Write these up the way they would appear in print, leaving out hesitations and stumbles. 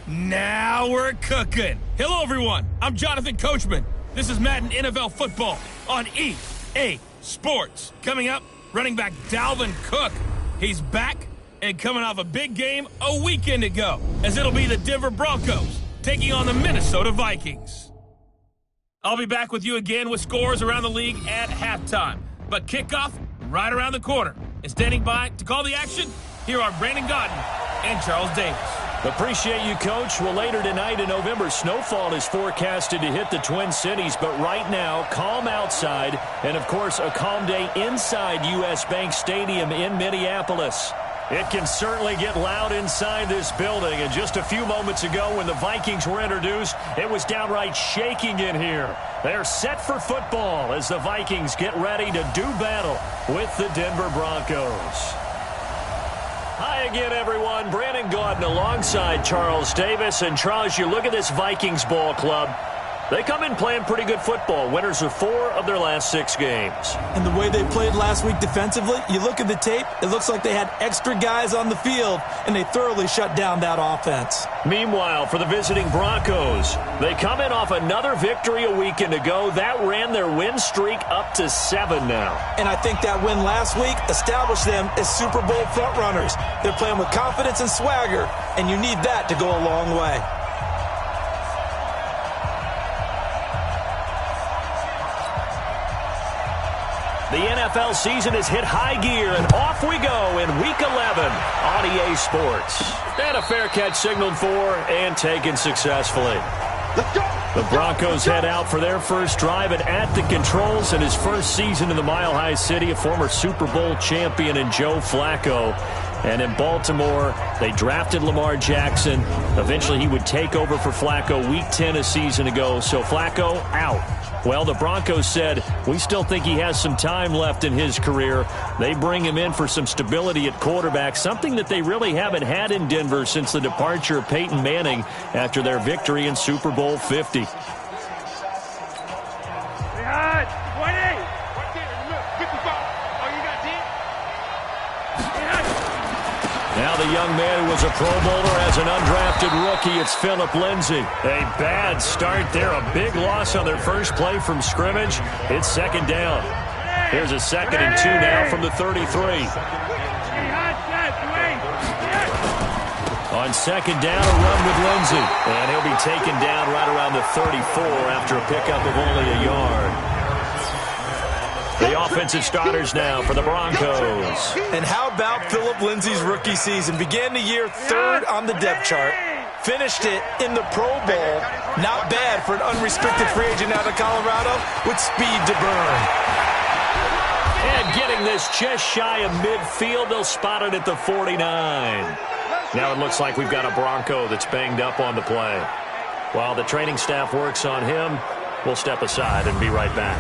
Now we're cooking. Hello, everyone. I'm Jonathan Coachman. This is Madden NFL Football on EA Sports. Coming up, running back Dalvin Cook. He's back and coming off a big game a weekend ago, as it'll be the Denver Broncos taking on the Minnesota Vikings. I'll be back with you again with scores around the league at halftime. But kickoff right around the corner. And standing by to call the action, here are Brandon Gaudin and Charles Davis. Appreciate you, Coach. Well, later tonight in November, snowfall is forecasted to hit the Twin Cities, but right now, calm outside, and of course, a calm day inside U.S. Bank Stadium in Minneapolis. It can certainly get loud inside this building, and just a few moments ago when the Vikings were introduced, it was downright shaking in here. They're set for football as the Vikings get ready to do battle with the Denver Broncos. Hi again, everyone. Brandon Gaudin alongside Charles Davis. And Charles, you look at this Vikings ball club. They come in playing pretty good football. Winners of 4 of their last 6 games. And the way they played last week defensively, you look at the tape, it looks like they had extra guys on the field, and they thoroughly shut down that offense. Meanwhile, for the visiting Broncos, they come in off another victory a weekend ago. That ran their win streak up to 7 now. And I think that win last week established them as Super Bowl frontrunners. They're playing with confidence and swagger, and you need that to go a long way. The NFL season has hit high gear, and off we go in Week 11 on EA Sports. And a fair catch signaled for and taken successfully. Let's go. The Broncos head out for their first drive, and at the controls in his first season in the Mile High City, a former Super Bowl champion in Joe Flacco. And in Baltimore, they drafted Lamar Jackson. Eventually, he would take over for Flacco Week 10 a season ago. So Flacco out. Well, the Broncos said, we still think he has some time left in his career. They bring him in for some stability at quarterback, something that they really haven't had in Denver since the departure of Peyton Manning after their victory in Super Bowl 50. Now the young man who was a Pro Bowler as an undrafted rookie, it's Phillip Lindsay. A bad start there, a big loss on their first play from scrimmage. It's second down. Here's a 2nd and 2 now from the 33. On second down, a run with Lindsay. And he'll be taken down right around the 34 after a pickup of only a yard. The offensive starters now for the Broncos. And how about Phillip Lindsay's rookie season? Began the year 3rd on the depth chart. Finished it in the Pro Bowl. Not bad for an unrestricted free agent out of Colorado with speed to burn. And getting this just shy of midfield, they'll spot it at the 49. Now it looks like we've got a Bronco that's banged up on the play. While the training staff works on him, we'll step aside and be right back.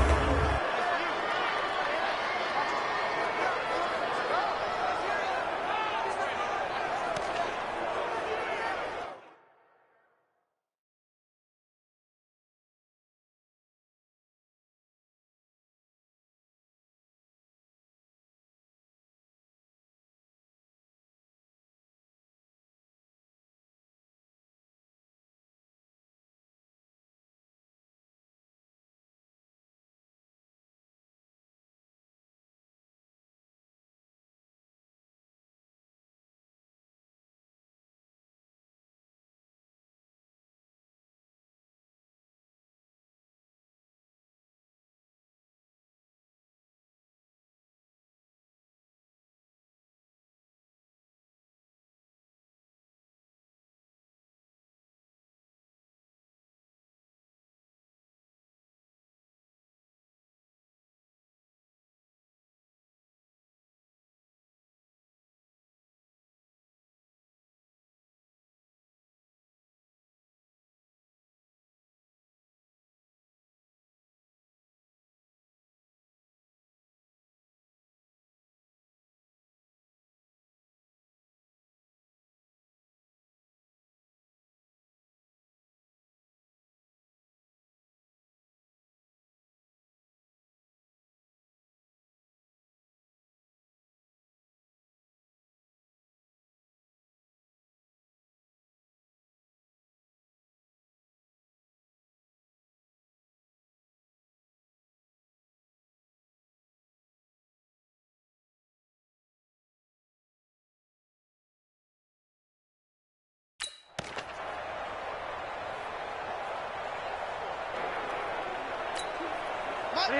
On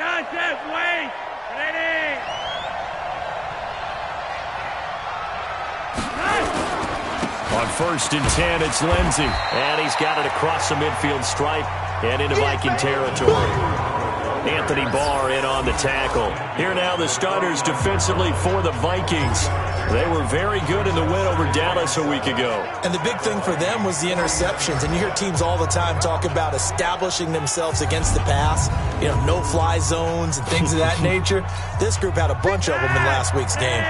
1st and 10, it's Lindsey. And he's got it across the midfield stripe and into Viking territory. Anthony Barr in on the tackle. Here now the starters defensively for the Vikings. They were very good in the win over Dallas a week ago. And the big thing for them was the interceptions. And you hear teams all the time talk about establishing themselves against the pass, you know, no-fly zones and things of that nature. This group had a bunch of them in last week's game.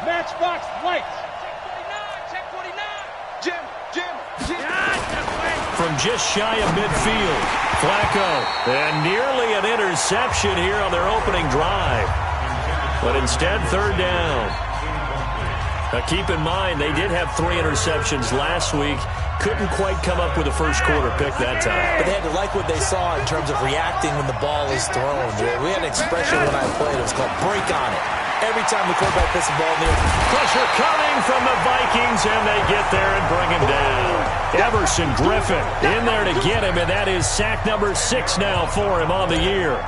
Matchbox lights. Check 49. Jim. From just shy of midfield, Flacco. And nearly an interception here on their opening drive. But instead, 3rd down. Now keep in mind, they did have 3 interceptions last week. Couldn't quite come up with a first quarter pick that time. But they had to like what they saw in terms of reacting when the ball is thrown. We had an expression when I played. It was called break on it. Every time the quarterback puts the ball in the air. Pressure coming from the Vikings, and they get there and bring him down. Everson Griffin in there to get him, and that is sack number 6 now for him on the year.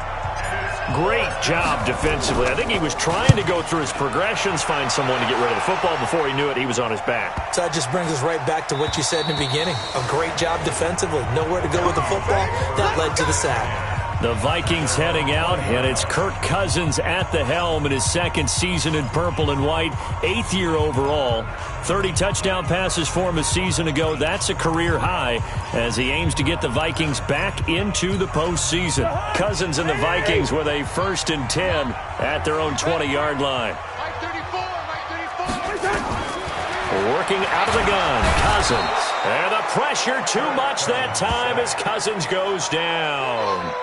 Great job defensively. I think he was trying to go through his progressions, find someone to get rid of the football. Before he knew it, he was on his back. So that just brings us right back to what you said in the beginning. A great job defensively. Nowhere to go with the football. That led to the sack. The Vikings heading out, and it's Kirk Cousins at the helm in his 2nd season in purple and white, 8th year overall. 30 touchdown passes for him a season ago. That's a career high as he aims to get the Vikings back into the postseason. Cousins and the Vikings with a 1st and 10 at their own 20-yard line. Working out of the gun, Cousins. And the pressure too much that time as Cousins goes down.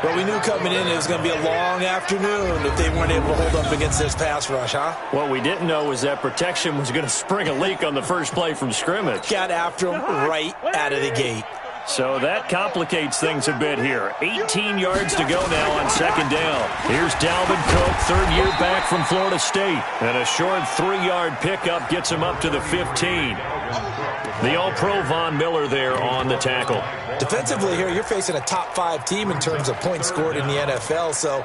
But we knew coming in it was going to be a long afternoon if they weren't able to hold up against this pass rush, huh? What we didn't know was that protection was going to spring a leak on the first play from scrimmage. Got after him right out of the gate. So that complicates things a bit here. 18 yards to go now on 2nd down. Here's Dalvin Cook, 3rd year back from Florida State. And a short 3-yard pickup gets him up to the 15. The All-Pro Von Miller there on the tackle. Defensively here, you're facing a top 5 team in terms of points scored in the NFL. So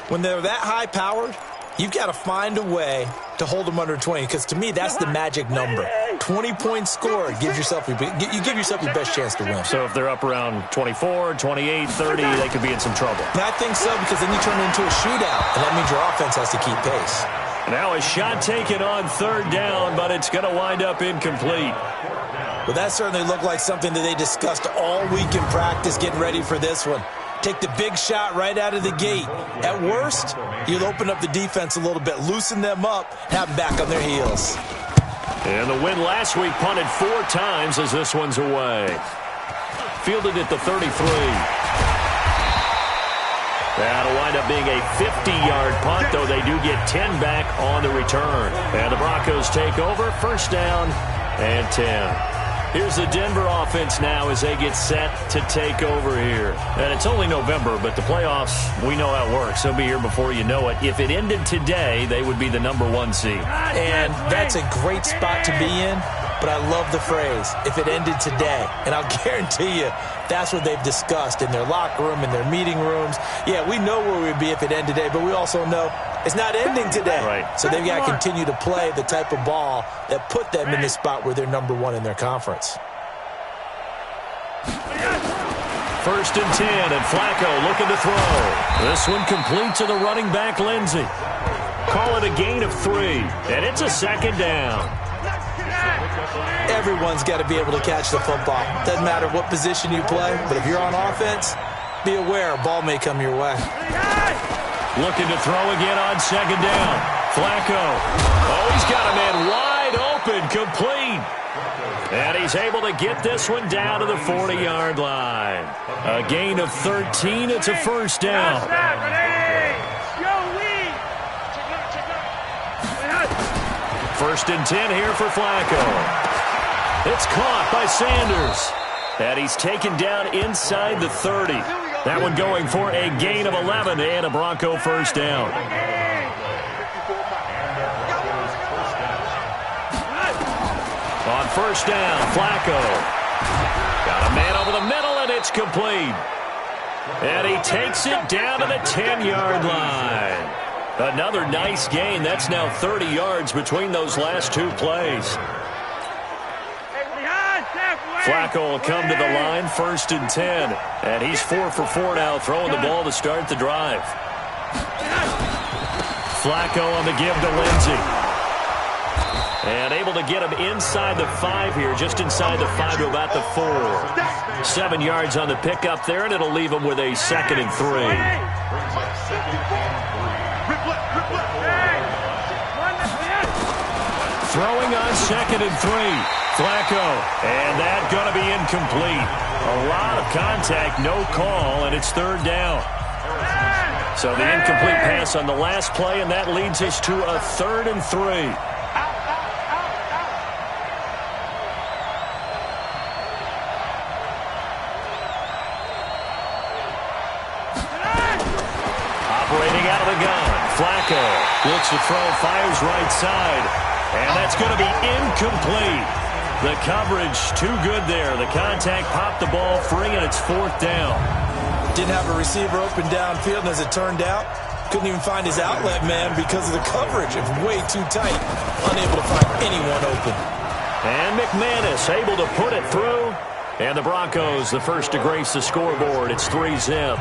when they're that high-powered, you've got to find a way to hold them under 20, because to me, that's the magic number. 20 points scored, you give yourself your best chance to win. So if they're up around 24, 28, 30, they could be in some trouble. And I think so, because then you turn it into a shootout, and that means your offense has to keep pace. Now a shot taken on 3rd down, but it's going to wind up incomplete. Well, that certainly looked like something that they discussed all week in practice, getting ready for this one. Take the big shot right out of the gate. At worst, you'll open up the defense a little bit, loosen them up, have them back on their heels. And the win last week punted 4 times as this one's away. Fielded at the 33. That'll wind up being a 50-yard punt, though they do get 10 back on the return. And the Broncos take over, 1st down and 10. Here's the Denver offense now as they get set to take over here. And it's only November, but the playoffs, we know how it works. They'll be here before you know it. If it ended today, they would be the number 1 seed. And that's a great spot to be in, but I love the phrase, if it ended today. And I'll guarantee you, that's what they've discussed in their locker room, in their meeting rooms. Yeah, we know where we'd be if it ended today, but we also know it's not ending today. Right. So they've got to continue to play the type of ball that put them in the spot where they're number 1 in their conference. 1st and 10, and Flacco looking to throw. This one complete to the running back, Lindsey. Call it a gain of 3, and it's a 2nd down. Everyone's got to be able to catch the football. Doesn't matter what position you play, but if you're on offense, be aware a ball may come your way. Looking to throw again on 2nd down. Flacco. Oh, he's got a man wide open, complete. And he's able to get this one down to the 40-yard line. A gain of 13. It's a 1st down. 1st and 10 here for Flacco. It's caught by Sanders. And he's taken down inside the 30. That one going for a gain of 11 and a Bronco 1st down. first down. Flacco. Got a man over the middle, and it's complete. And he takes it down to the 10-yard line. Another nice gain. That's now 30 yards between those last two plays. Flacco will come to the line, 1st and 10. And he's 4 for 4 now, throwing the ball to start the drive. Flacco on the give to Lindsey. And able to get him inside the 5 here, just inside the 5 to about the 4. 7 yards on the pickup there, and it'll leave him with a 2nd and 3. Throwing on 2nd and 3. Flacco. And that going to be incomplete. A lot of contact, no call, and it's 3rd down. So the incomplete pass on the last play, and that leads us to a 3rd and 3. Operating out of the gun. Flacco looks to throw, fires right side. And that's going to be incomplete. The coverage too good there. The contact popped the ball free, and it's 4th down. Didn't have a receiver open downfield, and as it turned out, couldn't even find his outlet man because of the coverage. It was way too tight. Unable to find anyone open. And McManus able to put it through. And the Broncos, the first to grace the scoreboard. It's 3-zip.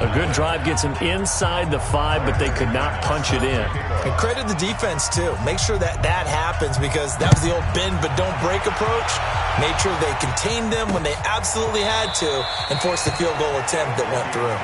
A good drive gets them inside the 5, but they could not punch it in. And credit the defense, too. Make sure that happens, because that was the old bend but don't break approach. Made sure they contained them when they absolutely had to and forced the field goal attempt that went through.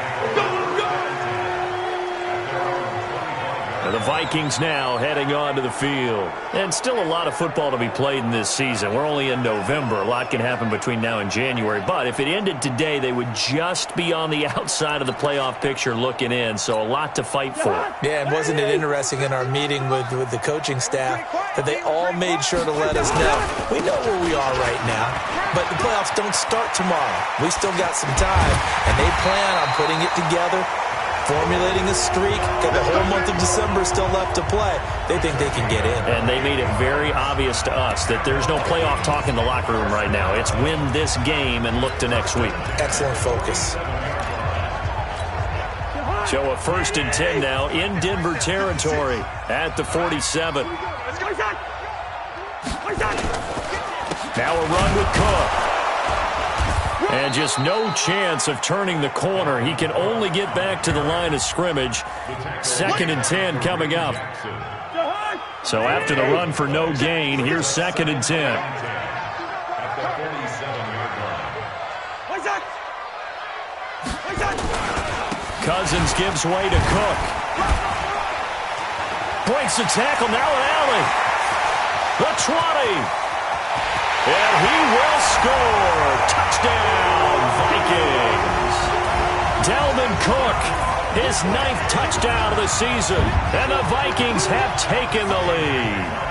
And the Vikings now heading onto the field. And still a lot of football to be played in this season. We're only in November. A lot can happen between now and January. But if it ended today, they would just be on the outside of the playoff picture looking in. So a lot to fight for. Yeah, and wasn't it interesting in our meeting with the coaching staff that they all made sure to let us know, we know where we are right now, but the playoffs don't start tomorrow. We still got some time, and they plan on putting it together, formulating a streak. Got the whole month of December still left to play. They think they can get in. And they made it very obvious to us that there's no playoff talk in the locker room right now. It's win this game and look to next week. Excellent focus. So a 1st and 10 now in Denver territory at the 47. Now a run with Cook. And just no chance of turning the corner. He can only get back to the line of scrimmage. 2nd and 10 coming up. So after the run for no gain, here's 2nd and 10. Cousins gives way to Cook. Breaks the tackle, now an alley. The 20. And he will score. Touchdown, Vikings. Dalvin Cook, his 9th touchdown of the season. And the Vikings have taken the lead.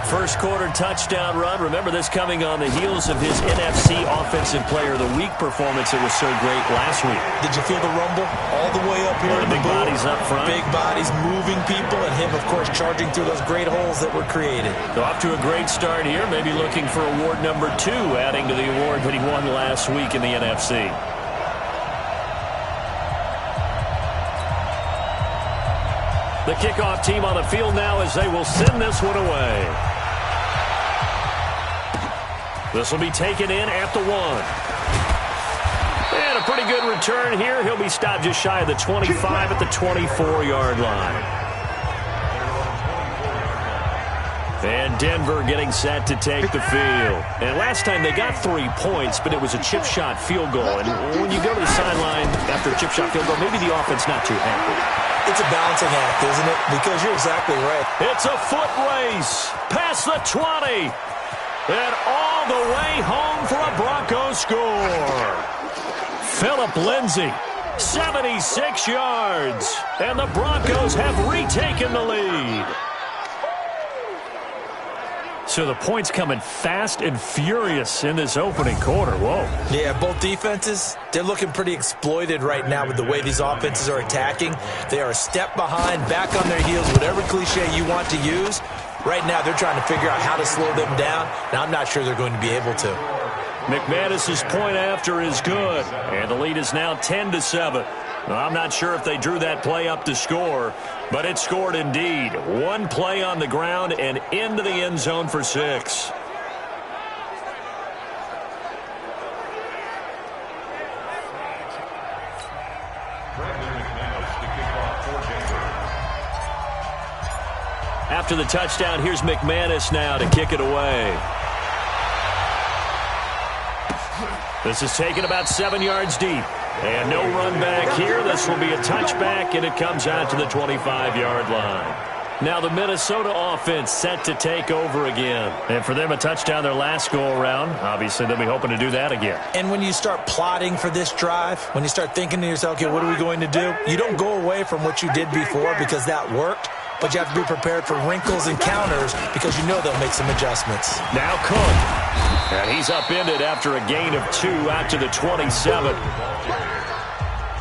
First quarter touchdown run. Remember this coming on the heels of his NFC Offensive Player of the Week performance that was so great last week. Did you feel the rumble all the way up here? The big bodies up front. Big bodies moving people, and him, of course, charging through those great holes that were created. So off to a great start here. Maybe looking for award number 2, adding to the award that he won last week in the NFC. The kickoff team on the field now as they will send this one away. This will be taken in at the 1. And a pretty good return here. He'll be stopped just shy of the 25 at the 24-yard line. And Denver getting set to take the field. And last time they got 3 points, but it was a chip shot field goal. And when you go to the sideline after a chip shot field goal, maybe the offense not too happy. It's a balancing act, isn't it? Because you're exactly right. It's a foot race past the 20. And all the way home for a Broncos score. Phillip Lindsay, 76 yards. And the Broncos have retaken the lead. So the points coming fast and furious in this opening quarter. Whoa. Yeah, both defenses, they're looking pretty exploited right now with the way these offenses are attacking. They are a step behind, back on their heels, whatever cliche you want to use. Right now, they're trying to figure out how to slow them down, and I'm not sure they're going to be able to. McManus's point after is good, and the lead is now 10-7. I'm not sure if they drew that play up to score, but it scored indeed. One play on the ground and into the end zone for 6. After the touchdown, here's McManus now to kick it away. This is taken about 7 yards deep. And no run back here. This will be a touchback, and it comes out to the 25-yard line. Now the Minnesota offense set to take over again. And for them, a touchdown their last go-around. Obviously, they'll be hoping to do that again. And when you start plotting for this drive, when you start thinking to yourself, okay, what are we going to do? You don't go away from what you did before because that worked. But you have to be prepared for wrinkles and counters because you know they'll make some adjustments. Now Cook. And he's upended after a gain of 2 out to the 27.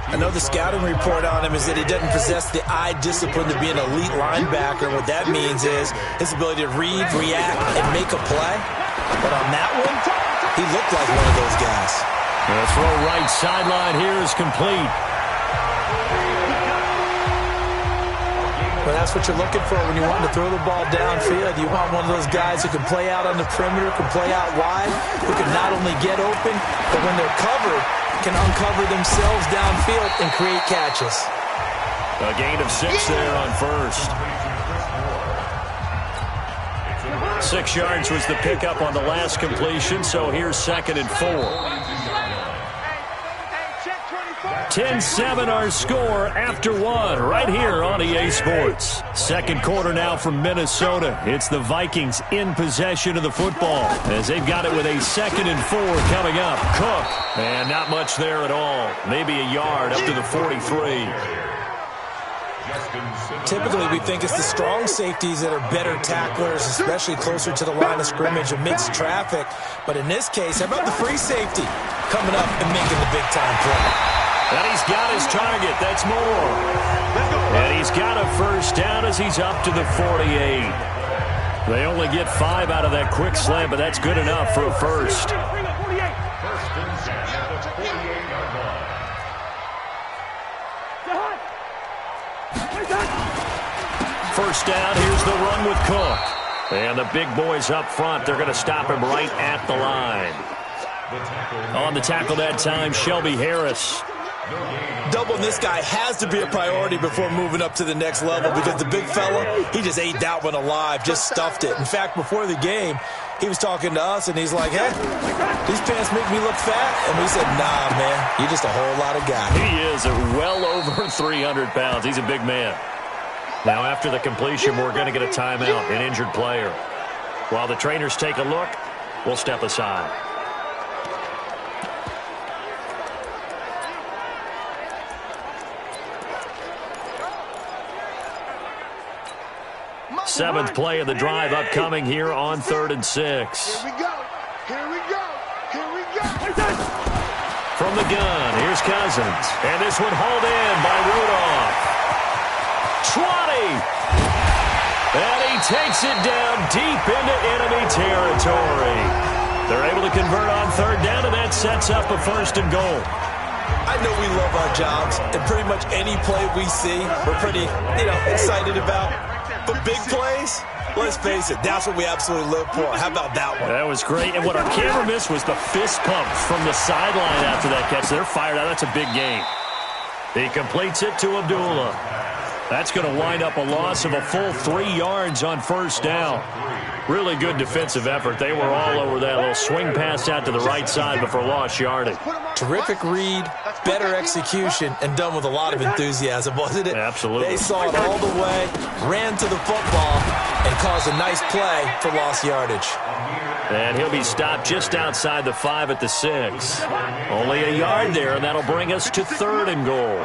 I know the scouting report on him is that he doesn't possess the eye discipline to be an elite linebacker. What that means is his ability to read, react, and make a play. But on that one, he looked like one of those guys. The throw right sideline here is complete. Well, that's what you're looking for when you want to throw the ball downfield. You want one of those guys who can play out on the perimeter, can play out wide, who can not only get open, but when they're covered, can uncover themselves downfield and create catches. A gain of 6 there on first. 6 yards was the pickup on the last completion, so here's 2nd and 4. 10-7 our score after 1 right here on EA Sports. Second quarter now from Minnesota. It's the Vikings in possession of the football as they've got it with a 2nd and 4 coming up. Cook, and not much there at all. Maybe a yard up to the 43. Typically, we think it's the strong safeties that are better tacklers, especially closer to the line of scrimmage amidst traffic. But in this case, how about the free safety coming up and making the big-time play? And he's got his target. That's more. And he's got a first down as he's up to the 48. They only get 5 out of that quick slant, but that's good enough for a first. First down, here's the run with Cook. And the big boys up front, they're going to stop him right at the line. On the tackle that time, Shelby Harris. Doubling this guy has to be a priority before moving up to the next level because the big fella, he just ate that one alive, just stuffed it. In fact, before the game, he was talking to us, and he's like, hey, these pants make me look fat. And we said, nah, man, you're just a whole lot of guy. He is well over 300 pounds. He's a big man. Now, after the completion, we're going to get a timeout, an injured player. While the trainers take a look, we'll step aside. Seventh play of the drive upcoming here on 3rd and 6. Here we go. Here we go. Here we go. From the gun, here's Cousins. And this one hauled in by Rudolph. 20. And he takes it down deep into enemy territory. They're able to convert on 3rd down, and that sets up a 1st and goal. I know we love our jobs, and pretty much any play we see, we're pretty, excited about. But big plays, let's face it, that's what we absolutely live for. How about that one? That was great. And what our camera missed was the fist pump from the sideline after that catch. They're fired out. That's a big game. He completes it to Abdullah. That's going to wind up a loss of a full 3 yards on 1st down. Really good defensive effort. They were all over that little swing pass out to the right side before lost yardage. Terrific read, better execution, and done with a lot of enthusiasm, wasn't it? Absolutely. They saw it all the way, ran to the football, and caused a nice play for lost yardage. And he'll be stopped just outside the 5 at the 6. Only a yard there, and that'll bring us to 3rd and goal.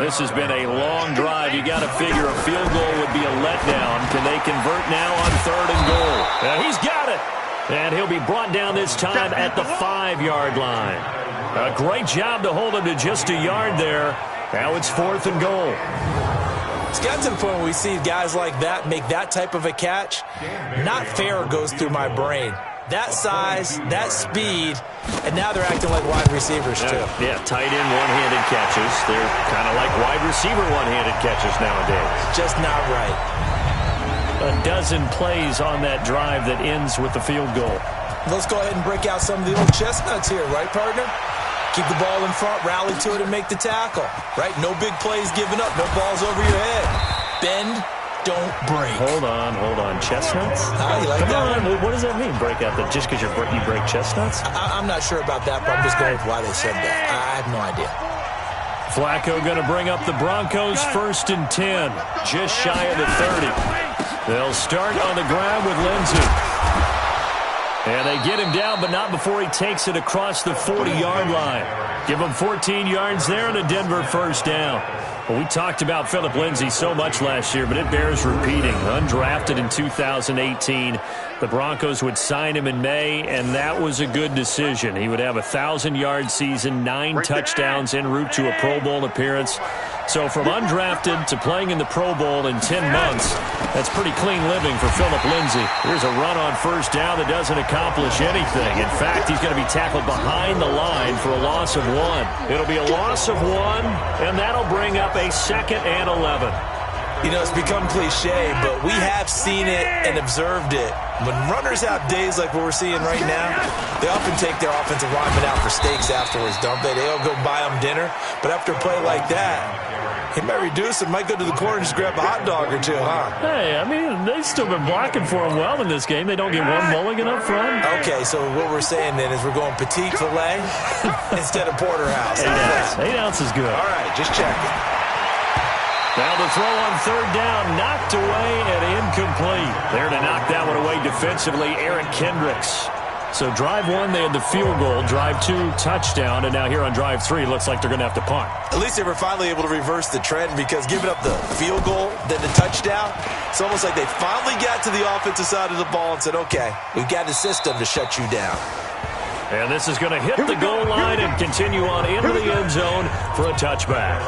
This has been a long drive. You got to figure a field goal would be a letdown. Can they convert now on 3rd and goal? And he's got it. And he'll be brought down this time at the 5-yard line. A great job to hold him to just a yard there. Now it's 4th and goal. It's got to the point where we see guys like that make that type of a catch. Not fair goes through my brain. That size, that speed, and now they're acting like wide receivers too. Yeah, tight end one-handed catches. They're kind of like wide receiver one-handed catches nowadays. Just not right. A dozen plays on that drive that ends with the field goal. Let's go ahead and break out some of the old chestnuts here, right, partner? Keep the ball in front, rally to it, and make the tackle, right? No big plays given up, no balls over your head. Bend, don't break. Hold on. Chestnuts? You like Come that? on. What does that mean, break out? Just because you break chestnuts? I'm not sure about that, but I'm just going with why they said that. I have no idea. Flacco going to bring up the Broncos 1st and 10, just shy of the 30. They'll start on the ground with Lindsey. And they get him down, but not before he takes it across the 40-yard line. Give him 14 yards there and a Denver first down. Well, we talked about Phillip Lindsay so much last year, but it bears repeating. Undrafted in 2018. The Broncos would sign him in May, and that was a good decision. He would have a 1,000-yard season, 9 touchdowns en route to a Pro Bowl appearance. So from undrafted to playing in the Pro Bowl in 10 months, that's pretty clean living for Phillip Lindsay. Here's a run on first down that doesn't accomplish anything. In fact, he's going to be tackled behind the line for a loss of 1. It'll be a loss of 1, and that'll bring up a 2nd and 11. You know, it's become cliche, but we have seen it and observed it. When runners have days like what we're seeing right now, they often take their offensive linemen out for steaks afterwards, don't they? They'll go buy them dinner. But after a play like that, he might reduce it, might go to the corner and just grab a hot dog or two, huh? Hey, I mean, they've still been blocking for him well in this game. They don't get one mulligan up front. Okay, so what we're saying then is we're going petite filet instead of porterhouse. 8 ounce is good. All right, just checking. Now the throw on 3rd down, knocked away and incomplete. There to knock that one away defensively, Eric Kendricks. So drive 1, they had the field goal. Drive 2, touchdown. And now here on drive 3, looks like they're going to have to punt. At least they were finally able to reverse the trend, because giving up the field goal, then the touchdown, it's almost like they finally got to the offensive side of the ball and said, okay, we've got a system to shut you down. And this is going to hit the goal line and continue on into the end zone for a touchback.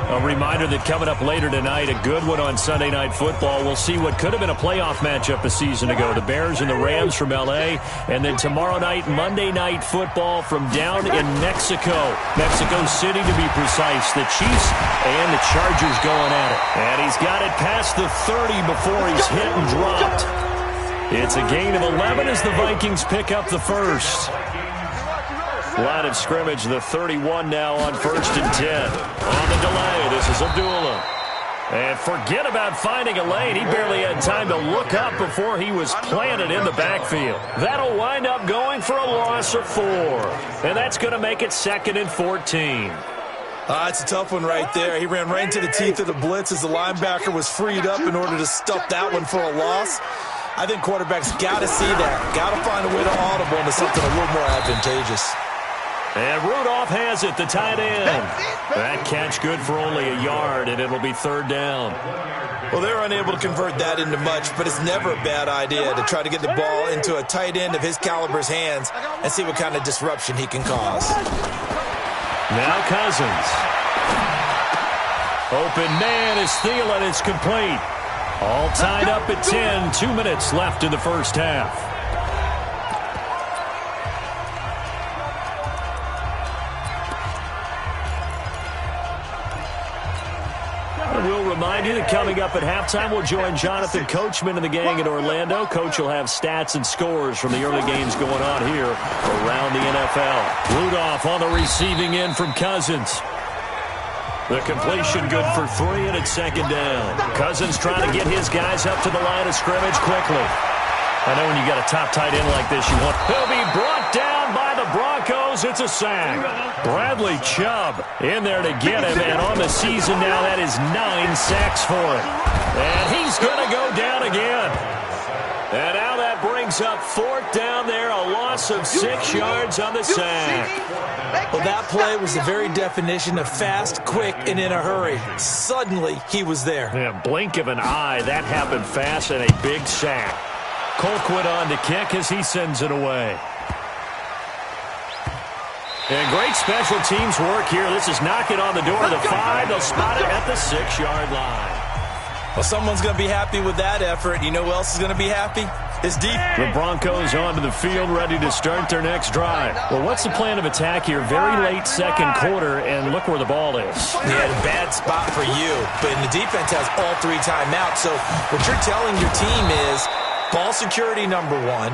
A reminder that coming up later tonight, a good one on Sunday Night Football. We'll see what could have been a playoff matchup a season ago. The Bears and the Rams from L.A. And then tomorrow night, Monday Night Football from down in Mexico. Mexico City, to be precise. The Chiefs and the Chargers going at it. And he's got it past the 30 before he's hit and dropped. It's a gain of 11 as the Vikings pick up the first. Line of scrimmage, the 31 now on 1st and 10. On the delay, this is Abdullah. And forget about finding a lane. He barely had time to look up before he was planted in the backfield. That'll wind up going for a loss of 4. And that's going to make it 2nd and 14. It's a tough one right there. He ran right into the teeth of the blitz as the linebacker was freed up in order to stuff that one for a loss. I think quarterbacks got to see that. Got to find a way to audible into something a little more advantageous. And Rudolph has it, the tight end. That catch good for only a yard, and it'll be 3rd down. Well, they were unable to convert that into much, but it's never a bad idea to try to get the ball into a tight end of his caliber's hands and see what kind of disruption he can cause. Now Cousins. Open man is Thielen. It's complete. All tied up at 10. 2 minutes left in the first half. We'll remind you that coming up at halftime, we'll join Jonathan Coachman and the gang in Orlando. Coach will have stats and scores from the early games going on here around the NFL. Rudolph on the receiving end from Cousins. The completion good for 3, and it's 2nd down. Cousins trying to get his guys up to the line of scrimmage quickly. I know when you got a top tight end like this, you want... He'll be brought down by the Broncos. It's a sack. Bradley Chubb in there to get him, and on the season now, that is 9 sacks for him. And he's going to go down again. And now that brings up 4th down there, a loss of 6 yards on the sack. Well, that play was the very definition of fast, quick, and in a hurry. Suddenly, he was there. Yeah, blink of an eye, that happened fast, and a big sack. Colquitt on to kick as he sends it away. And great special teams work here. This is knocking on the door of the 5. They'll spot it at the 6-yard line. Well, someone's going to be happy with that effort. You know who else is going to be happy? It's deep. The Broncos onto the field, ready to start their next drive. Well, what's the plan of attack here? Very late second quarter, and look where the ball is. Yeah, a bad spot for you. But the defense has all 3 timeouts. So what you're telling your team is ball security number 1.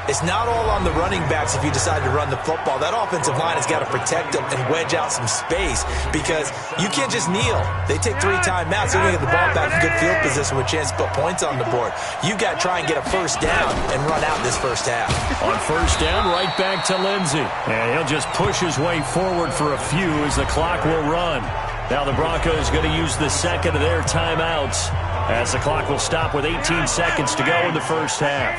It's not all on the running backs if you decide to run the football. That offensive line has got to protect them and wedge out some space because you can't just kneel. They take 3 timeouts. They're going to get the ball back in good field position with a chance to put points on the board. You got to try and get a first down and run out this first half. On first down, right back to Lindsey. And he'll just push his way forward for a few as the clock will run. Now the Broncos going to use the second of their timeouts as the clock will stop with 18 seconds to go in the first half.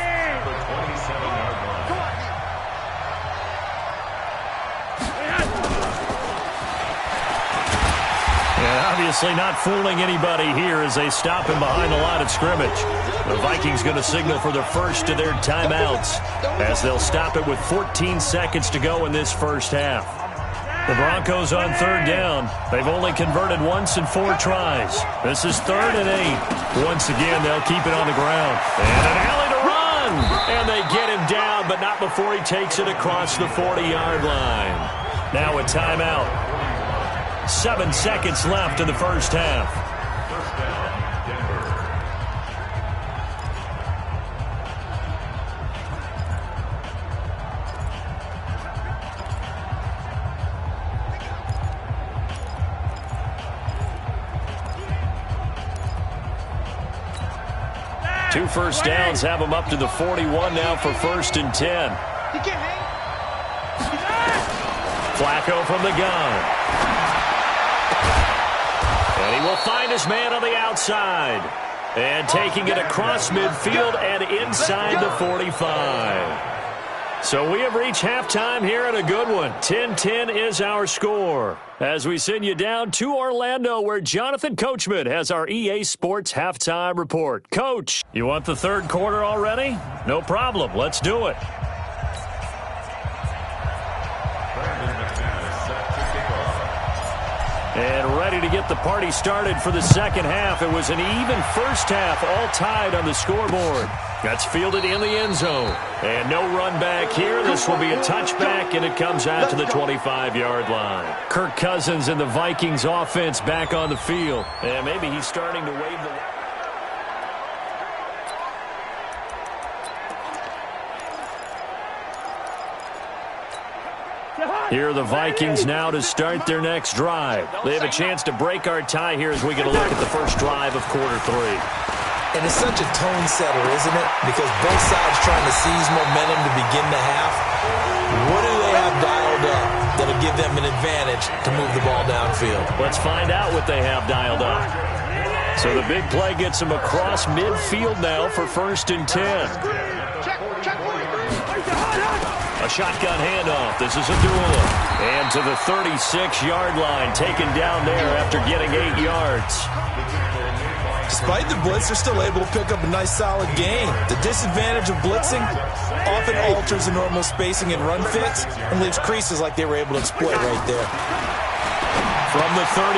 Obviously not fooling anybody here as they stop him behind the line of scrimmage. The Vikings going to signal for the first of their timeouts as they'll stop it with 14 seconds to go in this first half. The Broncos on third down. They've only converted once in 4 tries. This is 3rd and 8. Once again, they'll keep it on the ground. And an alley to run. And they get him down, but not before he takes it across the 40-yard line. Now a timeout. 7 seconds left in the first half. Two first downs have them up to the 41 now for 1st and 10. Flacco from the gun. And he will find his man on the outside. And taking it across midfield and inside the 45. So we have reached halftime here at a good one. 10-10 is our score. As we send you down to Orlando where Jonathan Coachman has our EA Sports Halftime Report. Coach, you want the third quarter already? No problem. Let's do it. And ready to get the party started for the second half. It was an even first half, all tied on the scoreboard. That's fielded in the end zone. And no run back here. This will be a touchback, and it comes out to the 25-yard line. Kirk Cousins and the Vikings offense back on the field. And maybe he's starting to wave the... Here are the Vikings now to start their next drive. They have a chance to break our tie here as we get a look at the first drive of quarter 3. And it's such a tone setter, isn't it? Because both sides trying to seize momentum to begin the half. What do they have dialed up that'll give them an advantage to move the ball downfield? Let's find out what they have dialed up. So the big play gets them across midfield now for 1st and 10. A shotgun handoff. This is Abdullah. And to the 36-yard line, taken down there after getting 8 yards. Despite the blitz, they're still able to pick up a nice, solid gain. The disadvantage of blitzing often alters the normal spacing and run fits and leaves creases like they were able to exploit right there. From the 36,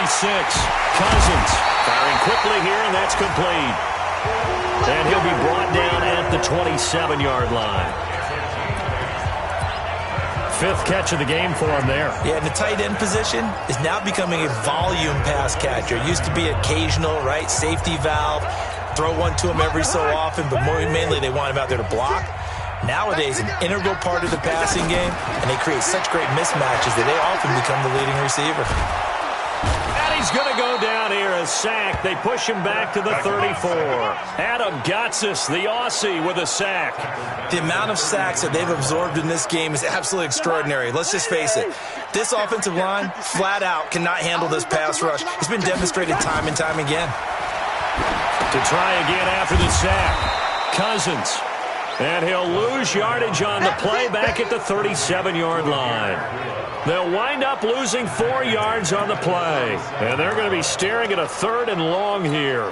Cousins firing quickly here, and that's complete. And he'll be brought down at the 27-yard line. 5th catch of the game for him there. Yeah, and the tight end position is now becoming a volume pass catcher. It used to be occasional, right, safety valve, throw one to him every so often, but mainly they want him out there to block. Nowadays, an integral part of the passing game, and they create such great mismatches that they often become the leading receiver. And he's going to go down here, a sack. They push him back to the 34. Adam Gotsis, the Aussie, with a sack. The amount of sacks that they've absorbed in this game is absolutely extraordinary. Let's just face it. This offensive line, flat out, cannot handle this pass rush. It's been demonstrated time and time again. To try again after the sack, Cousins. And he'll lose yardage on the play back at the 37-yard line. They'll wind up losing 4 yards on the play. And they're going to be staring at a 3rd and long here.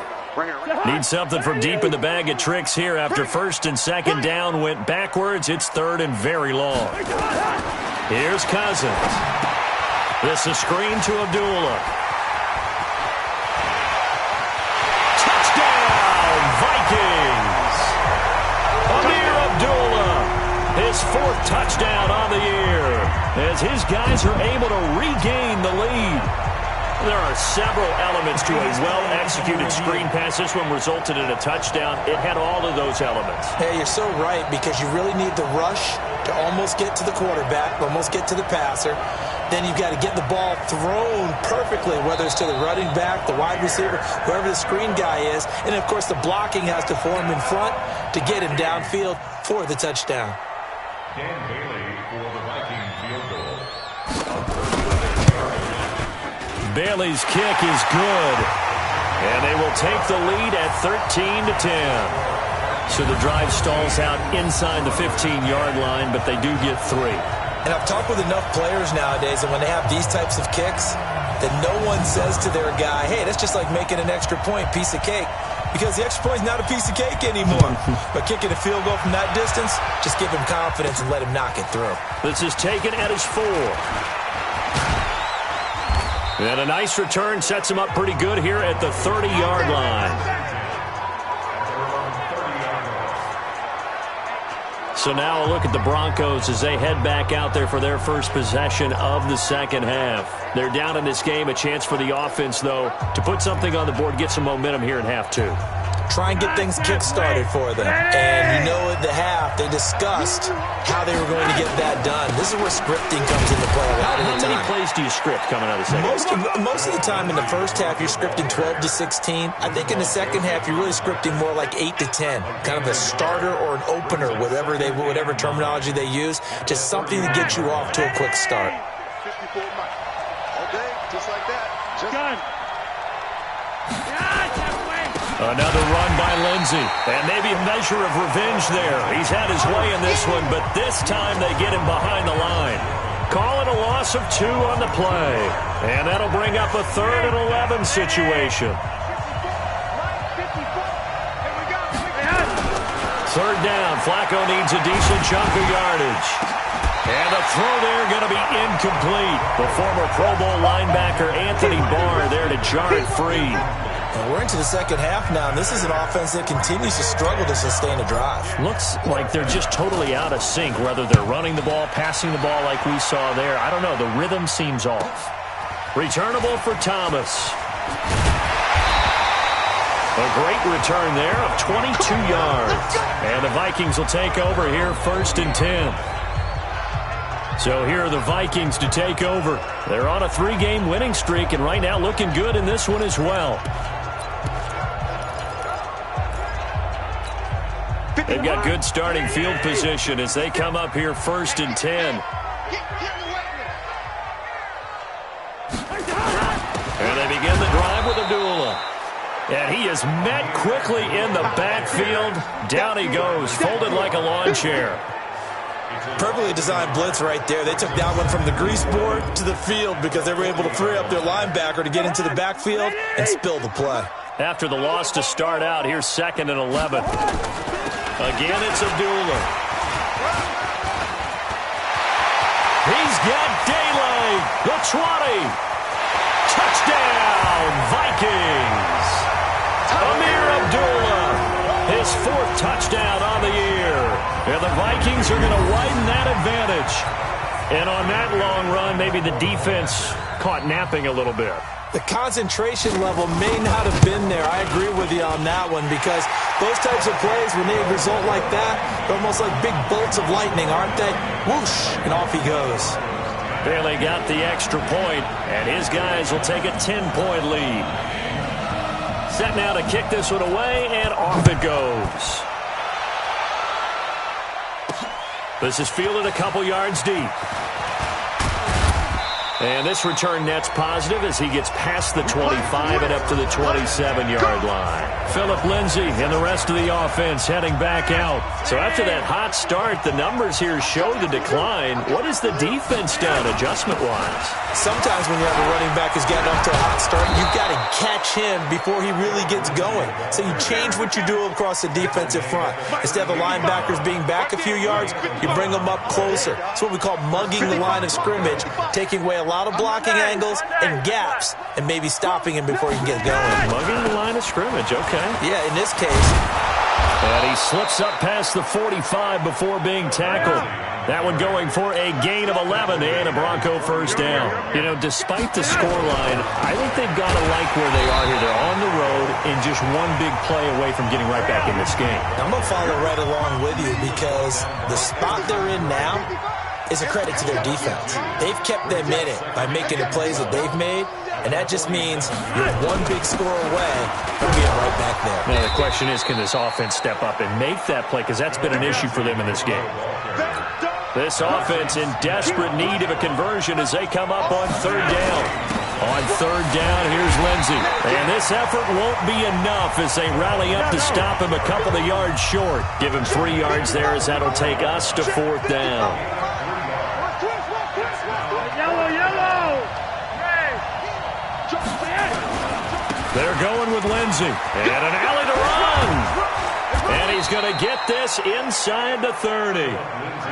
Need something from deep in the bag of tricks here after 1st and 2nd down went backwards. It's 3rd and very long. Here's Cousins. This is screen to Abdullah. Touchdown! his 4th touchdown on the year, as his guys are able to regain the lead. There are several elements to a well-executed screen pass. This one resulted in a touchdown. It had all of those elements. Hey, you're so right, because you really need the rush to almost get to the quarterback, almost get to the passer. Then you've got to get the ball thrown perfectly, whether it's to the running back, the wide receiver, whoever the screen guy is. And, of course, the blocking has to form in front to get him downfield for the touchdown. Dan Bailey for the Viking field goal. Bailey's kick is good, and they will take the lead at 13-10. So the drive stalls out inside the 15-yard line, but they do get 3. And I've talked with enough players nowadays that when they have these types of kicks, that no one says to their guy, hey, that's just like making an extra point, piece of cake. Because the extra point is not a piece of cake anymore. But kicking a field goal from that distance, just give him confidence and let him knock it through. This is taken at his 4. And a nice return sets him up pretty good here at the 30-yard line. So now a look at the Broncos as they head back out there for their first possession of the second half. They're down in this game. A chance for the offense, though, to put something on the board, get some momentum here in half 2. Try and get things kick-started for them. And you know at the half, they discussed how they were going to get that done. This is where scripting comes into play a lot of the time. How many plays do you script coming out of the second half? Most of the time in the first half, you're scripting 12 to 16. I think in the second half, you're really scripting more like 8 to 10. Kind of a starter or an opener, whatever terminology they use. Just something to get you off to a quick start. 54 miles. Okay, just like that. Gun. Another run by Lindsey, and maybe a measure of revenge there. He's had his way in this one, but this time they get him behind the line. Call it a loss of 2 on the play, and that'll bring up a 3rd and 11 situation. 3rd down, Flacco needs a decent chunk of yardage. And the throw there going to be incomplete. The former Pro Bowl linebacker Anthony Barr there to jar it free. And we're into the second half now, and this is an offense that continues to struggle to sustain a drive. Looks like they're just totally out of sync, whether they're running the ball, passing the ball like we saw there. I don't know. The rhythm seems off. Returnable for Thomas. A great return there of 22 yards. And the Vikings will take over here 1st and 10. So here are the Vikings to take over. They're on a 3-game winning streak, and right now looking good in this one as well. They've got good starting field position as they come up here 1st and 10. And they begin the drive with Abdullah. And he is met quickly in the backfield. Down he goes, folded like a lawn chair. Perfectly designed blitz right there. They took that one from the grease board to the field because they were able to free up their linebacker to get into the backfield and spill the play. After the loss to start out, here's 2nd and 11. Again, it's Abdullah. He's got daylight. The 20. Touchdown, Vikings. Amir Abdullah, his 4th touchdown on the year. And the Vikings are going to widen that advantage. And on that long run, maybe the defense caught napping a little bit. The concentration level may not have been there. I agree with you on that one because those types of plays, when they result like that, they're almost like big bolts of lightning, aren't they? Whoosh, and off he goes. Bailey got the extra point, and his guys will take a 10-point lead. Set now to kick this one away, and off it goes. This is fielded a couple yards deep. And this return net's positive as he gets past the 25 and up to the 27-yard line. Phillip Lindsay and the rest of the offense heading back out. So after that hot start, the numbers here show the decline. What has the defense done adjustment-wise? Sometimes when you have a running back who's getting off to a hot start, you've got to catch him before he really gets going. So you change what you do across the defensive front. Instead of the linebackers being back a few yards, you bring them up closer. It's what we call mugging the line of scrimmage, taking away a lot of blocking angles and gaps, and maybe stopping him before he can get going. Mugging the line of scrimmage, okay. Yeah, in this case. And he slips up past the 45 before being tackled. That one going for a gain of 11 and a Bronco first down. You know, despite the scoreline, I think they've got to like where they are here. They're on the road and just one big play away from getting right back in this game. I'm going to follow right along with you because the spot they're in now is a credit to their defense. They've kept them in it by making the plays that they've made, and that just means you're one big score away from being right back there. Now, the question is, can this offense step up and make that play? Because that's been an issue for them in this game. This offense in desperate need of a conversion as they come up on third down. On third down, here's Lindsey. And this effort won't be enough as they rally up to stop him a couple of yards short. Give him 3 yards there as that'll take us to fourth down. They're going with Lindsey. And an alley to run. And he's going to get this inside the 30.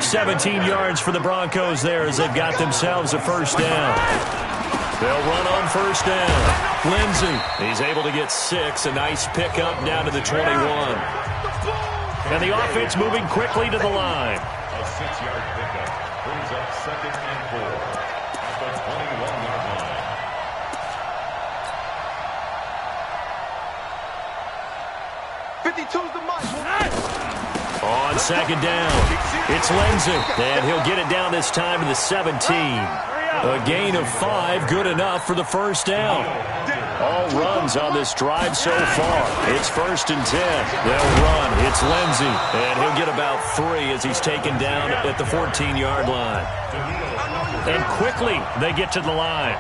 17 yards for the Broncos there as they've got themselves a first down. They'll run on first down. Lindsey, he's able to get 6. A nice pickup down to the 21. And the offense moving quickly to the line. A 6-yard pickup brings up 2nd and 4 at the 21-yard line. 52's the mark. On second down, it's Lindsey, and he'll get it down this time to the 17. A gain of 5, good enough for the first down. All runs on this drive so far. It's 1st and 10. They'll run. It's Lindsey, and he'll get about 3 as he's taken down at the 14-yard line. And quickly, they get to the line.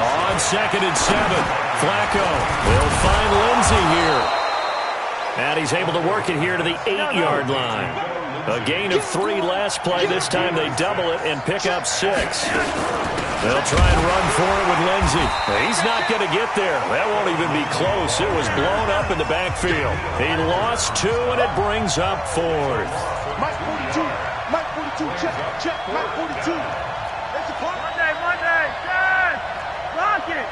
On 2nd and 7, Flacco will find Lindsey here. And he's able to work it here to the 8-yard line. A gain of 3 last play. This time they double it and pick up 6. They'll try and run for it with Lindsey. He's not going to get there. That won't even be close. It was blown up in the backfield. He lost 2, and it brings up 4th. Mike 42. Mike 42. Check. Mike 42. That's a part. Monday. Check. Lock it.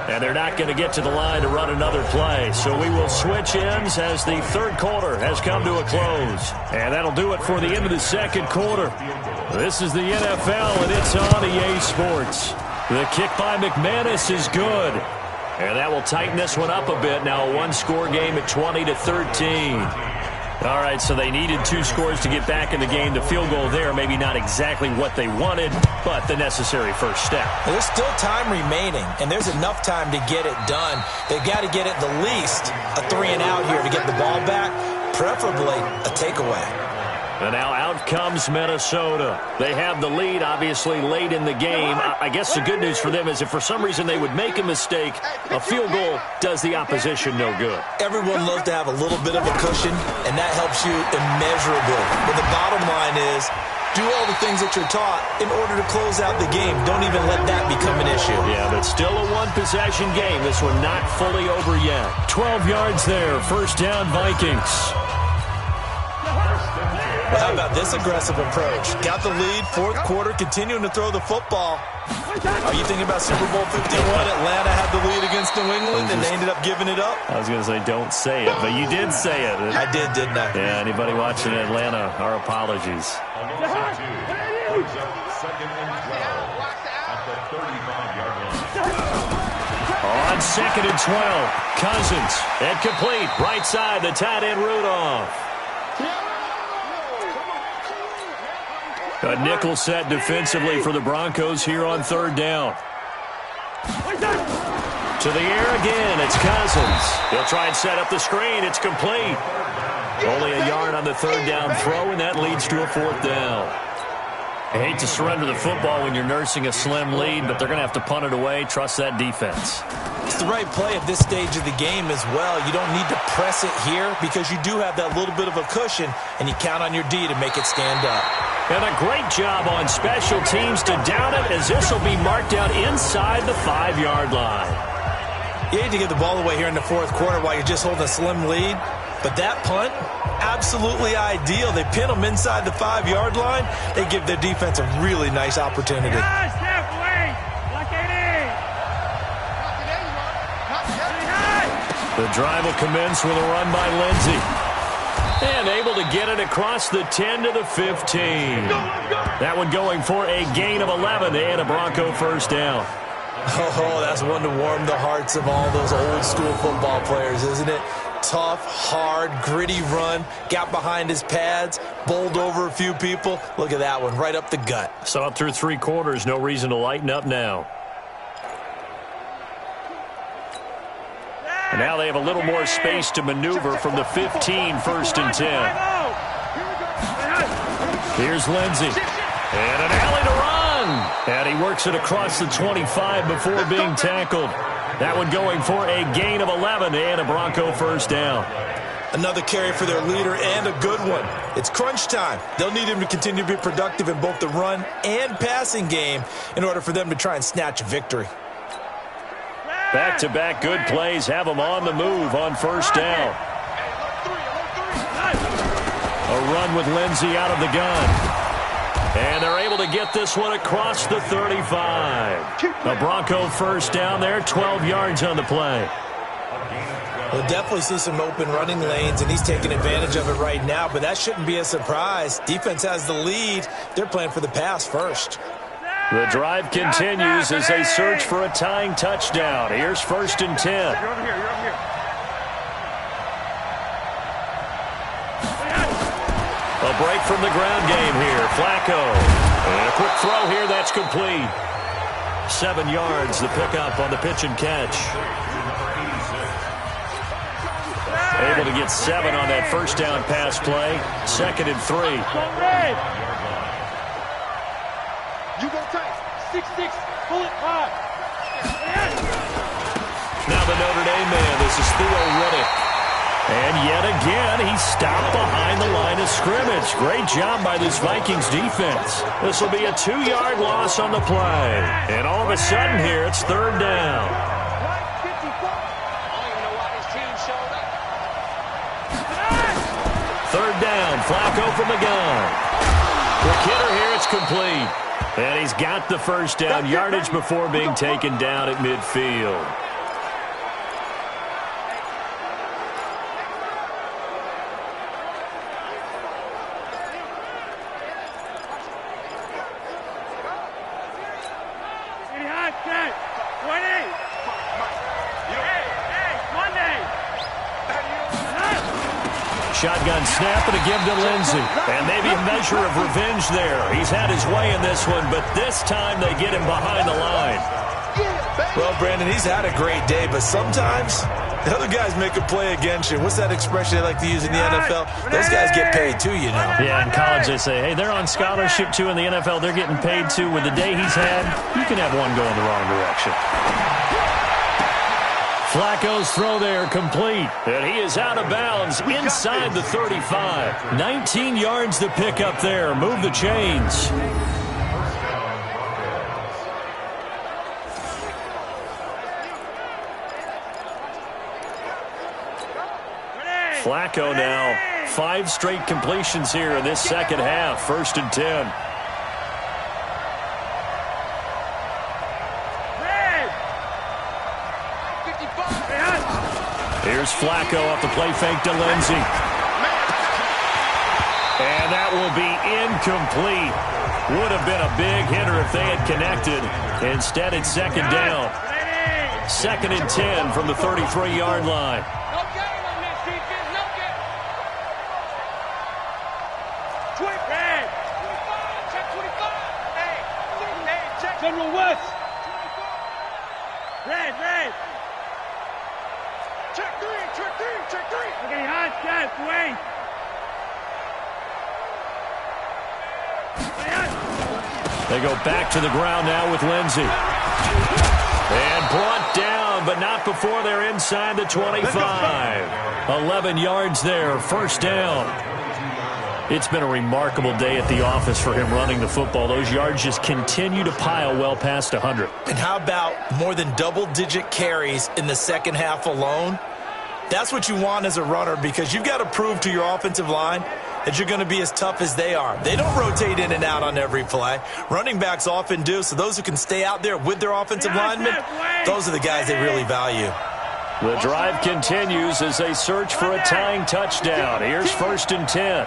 And they're not going to get to the line to run another play. So we will switch ends as the third quarter has come to a close. And that'll do it for the end of the second quarter. This is the NFL, and it's on EA Sports. The kick by McManus is good. And that will tighten this one up a bit. Now a one-score game at 20-13. All right, so they needed 2 scores to get back in the game. The field goal there, maybe not exactly what they wanted, but the necessary first step. Well, there's still time remaining, and there's enough time to get it done. They've got to get at the least a 3-and-out here to get the ball back, preferably a takeaway. And now out comes Minnesota. They have the lead, obviously, late in the game. I guess the good news for them is if for some reason they would make a mistake, a field goal does the opposition no good. Everyone loves to have a little bit of a cushion, and that helps you immeasurably. But the bottom line is, do all the things that you're taught in order to close out the game. Don't even let that become an issue. Yeah, but still a one-possession game. This one not fully over yet. 12 yards there. First down, Vikings. Well, how about this aggressive approach? Got the lead, 4th quarter, continuing to throw the football. Are you thinking about Super Bowl 51? Atlanta had the lead against New England, and they ended up giving it up? I was going to say don't say it, but you did say it. I did, didn't I? Yeah, anybody watching Atlanta, our apologies. 2nd and 12 at the 35-yard line. On 2nd and 12, Cousins, and complete, right side, the tight end Rudolph. A nickel set defensively for the Broncos here on third down. To the air again, it's Cousins. He'll try and set up the screen. It's complete. Only a yard on the third down throw, and that leads to a 4th down. I hate to surrender the football when you're nursing a slim lead, but they're going to have to punt it away. Trust that defense. It's the right play at this stage of the game as well. You don't need to press it here because you do have that little bit of a cushion, and you count on your D to make it stand up. And a great job on special teams to down it as this will be marked out inside the 5-yard line. You hate to get the ball away here in the 4th quarter while you're just holding a slim lead, but that punt, absolutely ideal. They pin them inside the 5-yard line. They give their defense a really nice opportunity. The drive will commence with a run by Lindsey. And able to get it across the 10 to the 15. That one going for a gain of 11 and a Bronco first down. Oh, that's one to warm the hearts of all those old school football players, isn't it? Tough, hard, gritty run, got behind his pads, bowled over a few people. Look at that one, right up the gut. Saw it through 3 quarters, no reason to lighten up now. And now they have a little more space to maneuver from the 15, 1st and 10. Here's Lindsey. And an alley to run. And he works it across the 25 before being tackled. That one going for a gain of 11 and a Bronco first down. Another carry for their leader and a good one. It's crunch time. They'll need him to continue to be productive in both the run and passing game in order for them to try and snatch a victory. Back-to-back good plays have them on the move on first down. A run with Lindsey out of the gun. And they're able to get this one across the 35. A Bronco first down there, 12 yards on the play. We'll definitely see some open running lanes, and he's taking advantage of it right now, but that shouldn't be a surprise. Defense has the lead. They're playing for the pass first. The drive continues as they search for a tying touchdown. Here's 1st and 10. You're over here. A break from the ground game here. Flacco. And a quick throw here. That's complete. 7 yards, the pickup on the pitch and catch. Able to get 7 on that first down pass play. 2nd and 3. You go tight. 6-6. Pull it hard. Now the Notre Dame man. This is Theo Riddick. And yet again, he stopped behind the line of scrimmage. Great job by this Vikings defense. This will be a 2-yard loss on the play. And all of a sudden here, it's 3rd down. Third down, Flacco from the gun. The kidder here, it's complete. And he's got the first down, yardage before being taken down at midfield. Shotgun snap and a give to Lindsey. And maybe a measure of revenge there. He's had his way in this one, but this time they get him behind the line. Well, Brandon, he's had a great day, but sometimes the other guys make a play against you. What's that expression they like to use in the NFL? Those guys get paid too, you know. Yeah, in college they say, hey, they're on scholarship too. In the NFL, they're getting paid too. With the day he's had, you can have one going the wrong direction. Flacco's throw there complete. And he is out of bounds inside the 35. 19 yards to pick up there. Move the chains. Flacco now. 5 straight completions here in this second half. 1st and 10. Here's Flacco off the play fake to Lindsey. And that will be incomplete. Would have been a big hitter if they had connected. Instead, it's 2nd down. 2nd and 10 from the 33-yard line. General West. Red. Check three. Okay, hot, guys, wait. They go back to the ground now with Lindsey. And brought down, but not before they're inside the 25. 11 yards there, 1st down. It's been a remarkable day at the office for him running the football. Those yards just continue to pile well past 100. And how about more than double-digit carries in the second half alone? That's what you want as a runner, because you've got to prove to your offensive line that you're going to be as tough as they are. They don't rotate in and out on every play. Running backs often do, so those who can stay out there with their offensive linemen, those are the guys they really value. The drive continues as they search for a tying touchdown. Here's 1st and 10.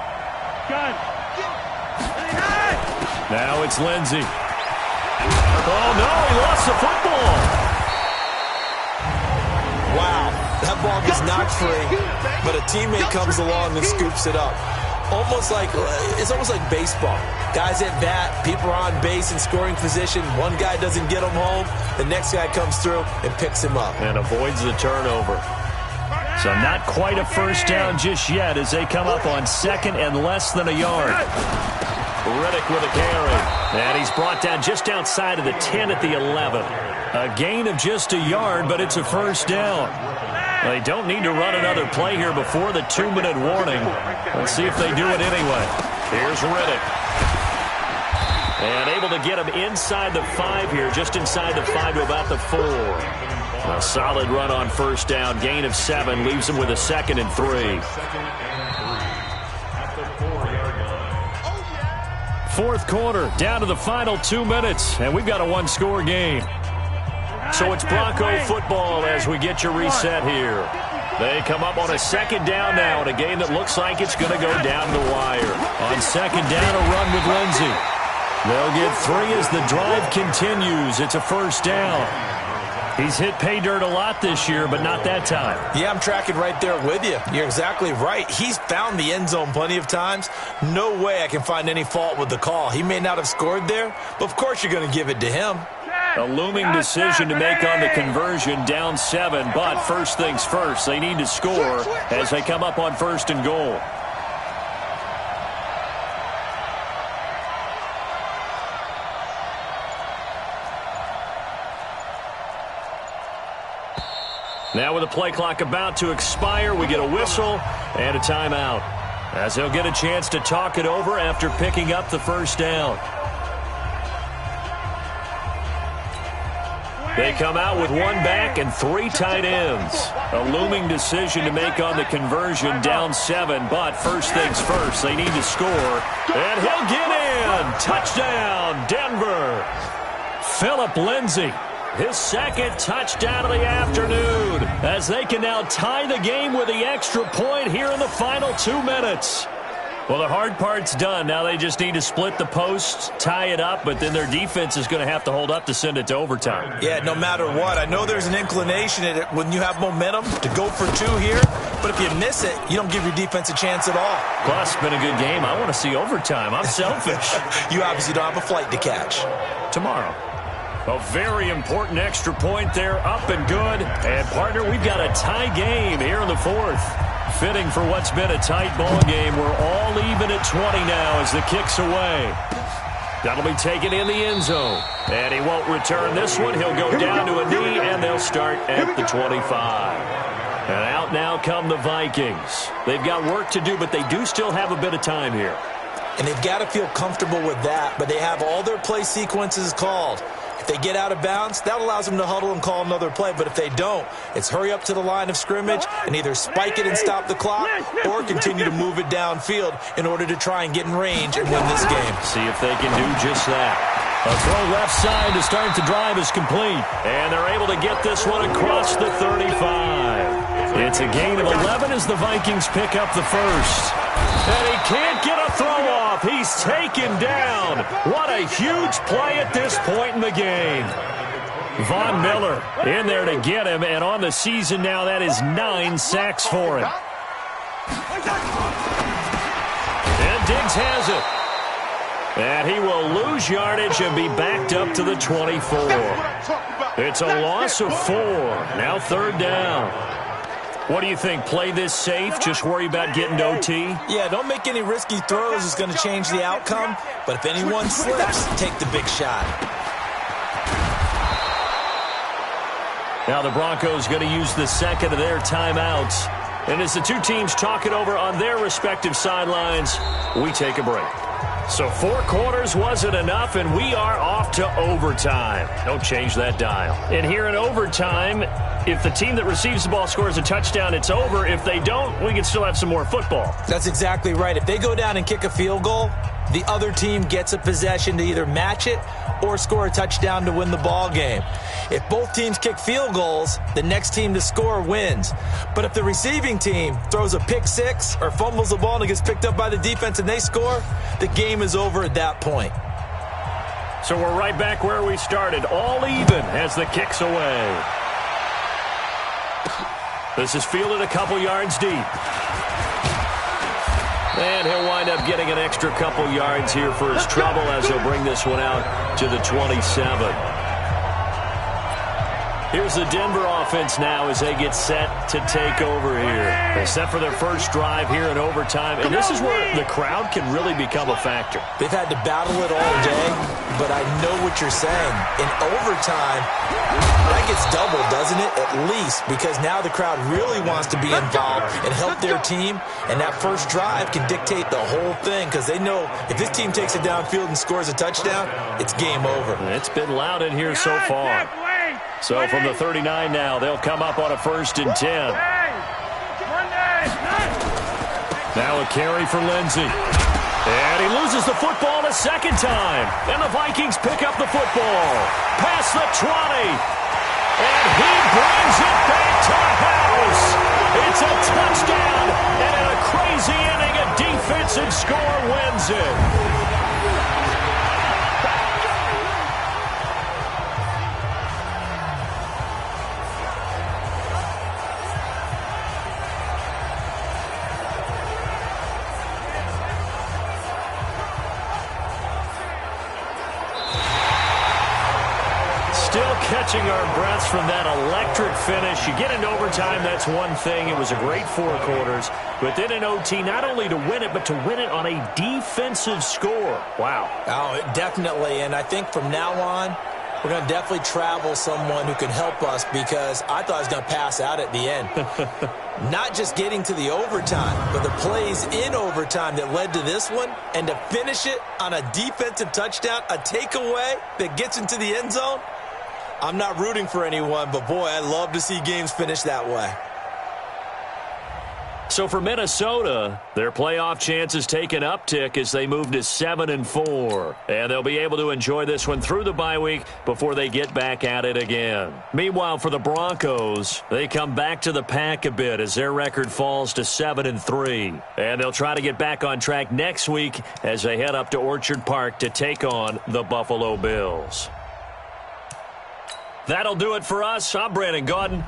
Now it's Lindsey. Oh, no, he lost the football. Wow, that ball gets knocked free, but a teammate comes along and scoops it up. It's almost like baseball. Guys at bat, people are on base in scoring position. One guy doesn't get him home. The next guy comes through and picks him up. And avoids the turnover. So not quite a first down just yet as they come up on 2nd and less than a yard. Riddick with a carry. And he's brought down just outside of the 10 at the 11. A gain of just a yard, but it's a first down. They don't need to run another play here before the 2-minute warning. Let's see if they do it anyway. Here's Riddick. And able to get him inside the 5 here, just inside the 5 to about the 4. A solid run on first down. Gain of 7 leaves him with a 2nd and 3. Fourth quarter, down to the final 2 minutes, and we've got a one-score game. So it's Bronco football as we get your reset here. They come up on a 2nd down now in a game that looks like it's going to go down the wire. On 2nd down, a run with Lindsey. They'll get 3 as the drive continues. It's a first down. He's hit pay dirt a lot this year, but not that time. Yeah, I'm tracking right there with you. You're exactly right. He's found the end zone plenty of times. No way I can find any fault with the call. He may not have scored there, but of course you're going to give it to him. A looming decision to make on the conversion, down 7, but first things first, they need to score as they come up on 1st and goal. Now with the play clock about to expire, we get a whistle and a timeout as they'll get a chance to talk it over after picking up the first down. They come out with 1 back and 3 tight ends. A looming decision to make on the conversion, down 7, but first things first, they need to score. And he'll get in. Touchdown, Denver. Phillip Lindsay. His 2nd touchdown of the afternoon as they can now tie the game with the extra point here in the final 2 minutes. Well, the hard part's done. Now they just need to split the posts, tie it up, but then their defense is going to have to hold up to send it to overtime. Yeah, no matter what. I know there's an inclination in it when you have momentum to go for 2 here, but if you miss it, you don't give your defense a chance at all. Plus, it's been a good game. I want to see overtime. I'm selfish. You obviously don't have a flight to catch. Tomorrow. A very important extra point there, up and good. And, partner, we've got a tie game here in the 4th. Fitting for what's been a tight ball game. We're all even at 20 now as the kick's away. That'll be taken in the end zone. And he won't return this one. He'll go down to a knee, and they'll start at the 25. And out now come the Vikings. They've got work to do, but they do still have a bit of time here. And they've got to feel comfortable with that, but they have all their play sequences called. If they get out of bounds, that allows them to huddle and call another play. But if they don't, it's hurry up to the line of scrimmage and either spike it and stop the clock or continue to move it downfield in order to try and get in range and win this game. See if they can do just that. A throw left side to start the drive is complete. And they're able to get this one across the 35. It's a gain of 11 as the Vikings pick up the first. And he can't get a throw off. He's taken down. What a huge play at this point in the game. Von Miller in there to get him. And on the season now, that is 9 sacks for him. And Diggs has it. And he will lose yardage and be backed up to the 24. It's a loss of 4. Now 3rd down. What do you think? Play this safe? Just worry about getting to OT? Yeah, don't make any risky throws. It's going to change the outcome. But if anyone slips, take the big shot. Now the Broncos going to use the 2nd of their timeouts. And as the 2 teams talk it over on their respective sidelines, we take a break. So 4 quarters wasn't enough, and we are off to overtime. Don't change that dial. And here in overtime, if the team that receives the ball scores a touchdown, it's over. If they don't, we can still have some more football. That's exactly right. If they go down and kick a field goal, the other team gets a possession to either match it or score a touchdown to win the ball game. If both teams kick field goals, the next team to score wins. But if the receiving team throws a pick six or fumbles the ball and it gets picked up by the defense and they score, the game is over at that point. So we're right back where we started, all even as the kick's away. This is fielded a couple yards deep. And he'll wind up getting an extra couple yards here for his trouble as he'll bring this one out to the 27. Here's the Denver offense now as they get set to take over here. They're set for their first drive here in overtime, and this is where the crowd can really become a factor. They've had to battle it all day, but I know what you're saying. In overtime, that gets doubled, doesn't it? At least, because now the crowd really wants to be involved and help their team, and that first drive can dictate the whole thing because they know if this team takes it downfield and scores a touchdown, it's game over. It's been loud in here so far. So from the 39 now, they'll come up on a 1st and 10. Now a carry for Lindsey. And he loses the football the second time. And the Vikings pick up the football. Past the 20. And he brings it back to the house. It's a touchdown. And in a crazy inning, a defensive score wins it. Still catching our breaths from that electric finish. You get into overtime, that's one thing. It was a great 4 quarters. But then in OT, not only to win it, but to win it on a defensive score. Wow. Oh, definitely. And I think from now on, we're going to definitely travel someone who can help us because I thought I was going to pass out at the end. Not just getting to the overtime, but the plays in overtime that led to this one. And to finish it on a defensive touchdown, a takeaway that gets into the end zone. I'm not rooting for anyone, but boy, I love to see games finish that way. So for Minnesota, their playoff chances take an uptick as they move to 7-4. And they'll be able to enjoy this one through the bye week before they get back at it again. Meanwhile, for the Broncos, they come back to the pack a bit as their record falls to 7-3. And they'll try to get back on track next week as they head up to Orchard Park to take on the Buffalo Bills. That'll do it for us. I'm Brandon Gaudin.